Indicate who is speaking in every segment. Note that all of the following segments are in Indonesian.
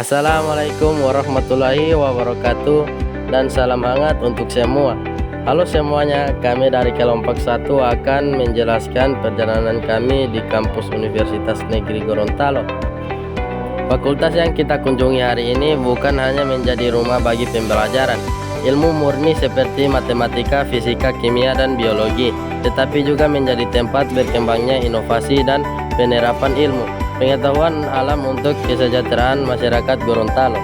Speaker 1: Assalamualaikum warahmatullahi wabarakatuh dan salam hangat untuk semua. Halo semuanya, kami dari kelompok 1 akan menjelaskan perjalanan kami di kampus Universitas Negeri Gorontalo. Fakultas yang kita kunjungi hari ini bukan hanya menjadi rumah bagi pembelajaran ilmu murni seperti matematika, fisika, kimia, dan biologi, tetapi juga menjadi tempat berkembangnya inovasi dan penerapan ilmu pengetahuan alam untuk kesejahteraan masyarakat Gorontalo.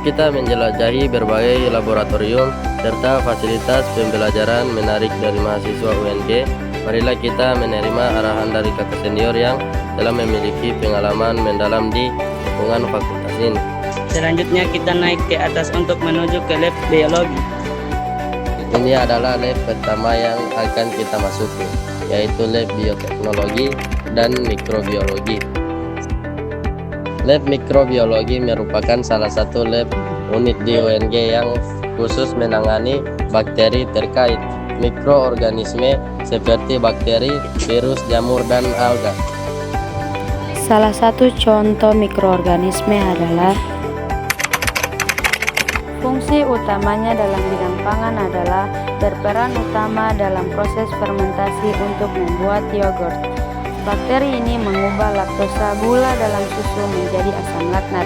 Speaker 1: Kita menjelajahi berbagai laboratorium serta fasilitas pembelajaran menarik dari mahasiswa UNG. Marilah kita menerima arahan dari kakak senior yang telah memiliki pengalaman mendalam di lingkungan fakultas ini.
Speaker 2: Selanjutnya kita naik ke atas untuk menuju ke lab biologi.
Speaker 1: Ini adalah lab pertama yang akan kita masuki, yaitu lab bioteknologi dan mikrobiologi. Lab mikrobiologi merupakan salah satu lab unit di UNG yang khusus menangani bakteri terkait mikroorganisme seperti bakteri, virus, jamur, dan alga.
Speaker 3: Salah satu contoh mikroorganisme adalah fungsi utamanya dalam bidang pangan adalah berperan utama dalam proses fermentasi untuk membuat yogurt. Bakteri ini mengubah laktosa gula dalam susu menjadi asam laknat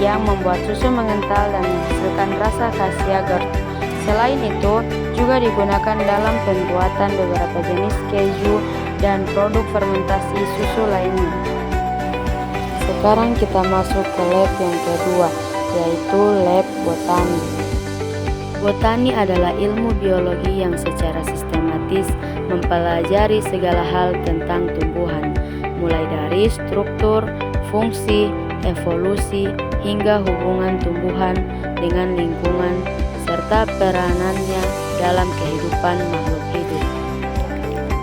Speaker 3: yang membuat susu mengental dan menghasilkan rasa khas yogurt. Selain itu, juga digunakan dalam pembuatan beberapa jenis keju dan produk fermentasi susu lainnya. Sekarang kita masuk ke lab yang kedua, yaitu lab botani. Botani adalah ilmu biologi yang secara sistematis mempelajari segala hal tentang tumbuhan, mulai dari struktur, fungsi, evolusi, hingga hubungan tumbuhan dengan lingkungan, serta peranannya dalam kehidupan makhluk hidup.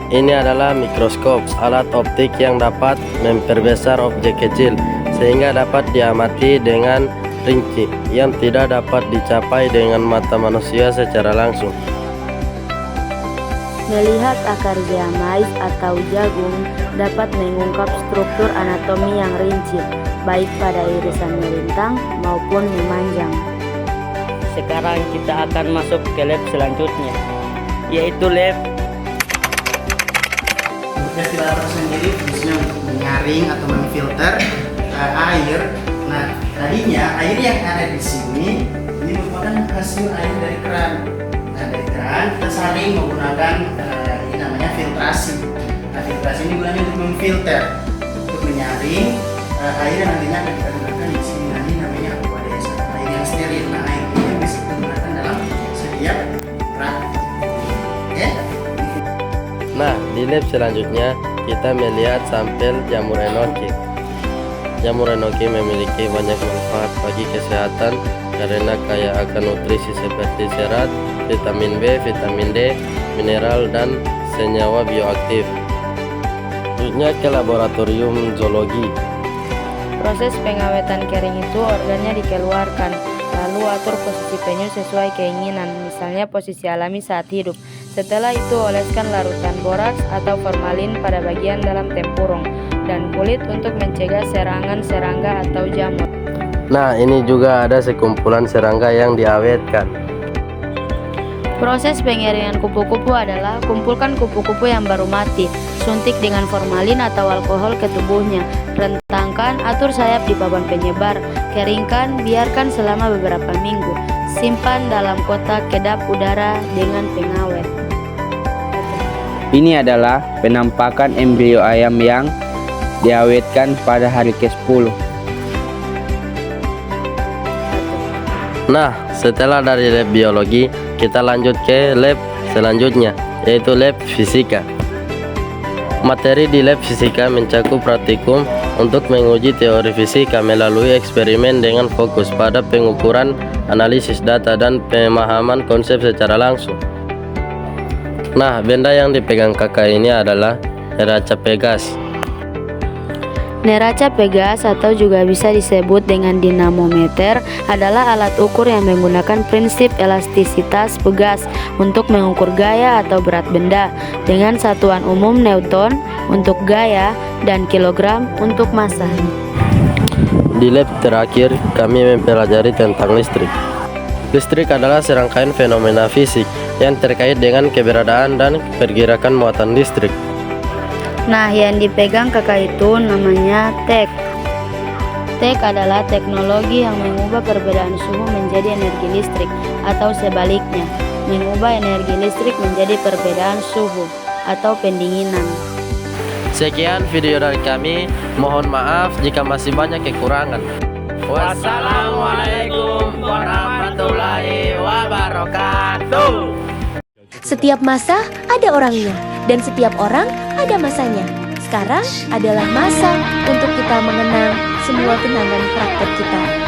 Speaker 1: Ini adalah mikroskop, alat optik yang dapat memperbesar objek kecil sehingga dapat diamati dengan rinci yang tidak dapat dicapai dengan mata manusia secara langsung.
Speaker 3: Melihat akar mais atau jagung dapat mengungkap struktur anatomi yang rinci, baik pada irisan melintang maupun memanjang.
Speaker 2: Sekarang kita akan masuk ke lab selanjutnya, yaitu lab
Speaker 4: destilator sendiri fungsinya untuk menyaring atau memfilter air. Nah, tadinya air yang ada di sini ini merupakan hasil air dari keran. Nah, dari keran kita saring menggunakan ini namanya filtrasi. Nah, filtrasi ini gunanya untuk memfilter, untuk menyaring air yang nantinya akan kita gunakan di sini. Nah, ini namanya aqueous, air yang steril. Nah, air ini bisa digunakan dalam setiap praktik. Oke?
Speaker 1: Nah, di lab selanjutnya kita melihat sampel jamur enoki. Jamur enoki memiliki banyak manfaat bagi kesehatan karena kaya akan nutrisi seperti serat, vitamin B, vitamin D, mineral, dan senyawa bioaktif. Selanjutnya ke laboratorium zoologi.
Speaker 3: Proses pengawetan kering itu organnya dikeluarkan, lalu atur posisi penyu sesuai keinginan, misalnya posisi alami saat hidup. Setelah itu oleskan larutan boraks atau formalin pada bagian dalam tempurung dan kulit untuk mencegah serangan serangga atau jamur.
Speaker 1: Nah, ini juga ada sekumpulan serangga yang diawetkan.
Speaker 3: Proses pengeringan kupu-kupu adalah kumpulkan kupu-kupu yang baru mati, suntik dengan formalin atau alkohol ke tubuhnya, rentangkan, atur sayap di papan penyebar, keringkan, biarkan selama beberapa minggu, simpan dalam kotak kedap udara dengan pengawet.
Speaker 2: Ini adalah penampakan embrio ayam yang diawetkan pada hari ke-10.
Speaker 1: Nah, setelah dari lab biologi, kita lanjut ke lab selanjutnya, yaitu lab fisika. Materi di lab fisika mencakup praktikum untuk menguji teori fisika melalui eksperimen dengan fokus pada pengukuran, analisis data, dan pemahaman konsep secara langsung. Nah, benda yang dipegang kakak ini adalah neraca Pegas.
Speaker 3: Neraca Pegas atau juga bisa disebut dengan dinamometer adalah alat ukur yang menggunakan prinsip elastisitas Pegas untuk mengukur gaya atau berat benda dengan satuan umum Newton untuk gaya dan kilogram untuk massa.
Speaker 1: Di lab terakhir, kami mempelajari tentang listrik. Listrik adalah serangkaian fenomena fisik yang terkait dengan keberadaan dan pergerakan muatan listrik.
Speaker 3: Nah, yang dipegang kakak itu namanya TEK. TEK adalah teknologi yang mengubah perbedaan suhu menjadi energi listrik, atau sebaliknya, mengubah energi listrik menjadi perbedaan suhu atau pendinginan.
Speaker 1: Sekian video dari kami, mohon maaf jika masih banyak kekurangan. Wassalamualaikum warahmatullahi wabarakatuh.
Speaker 5: Setiap masa ada orangnya, dan setiap orang ada masanya. Sekarang adalah masa untuk kita mengenang semua kenangan praktek kita.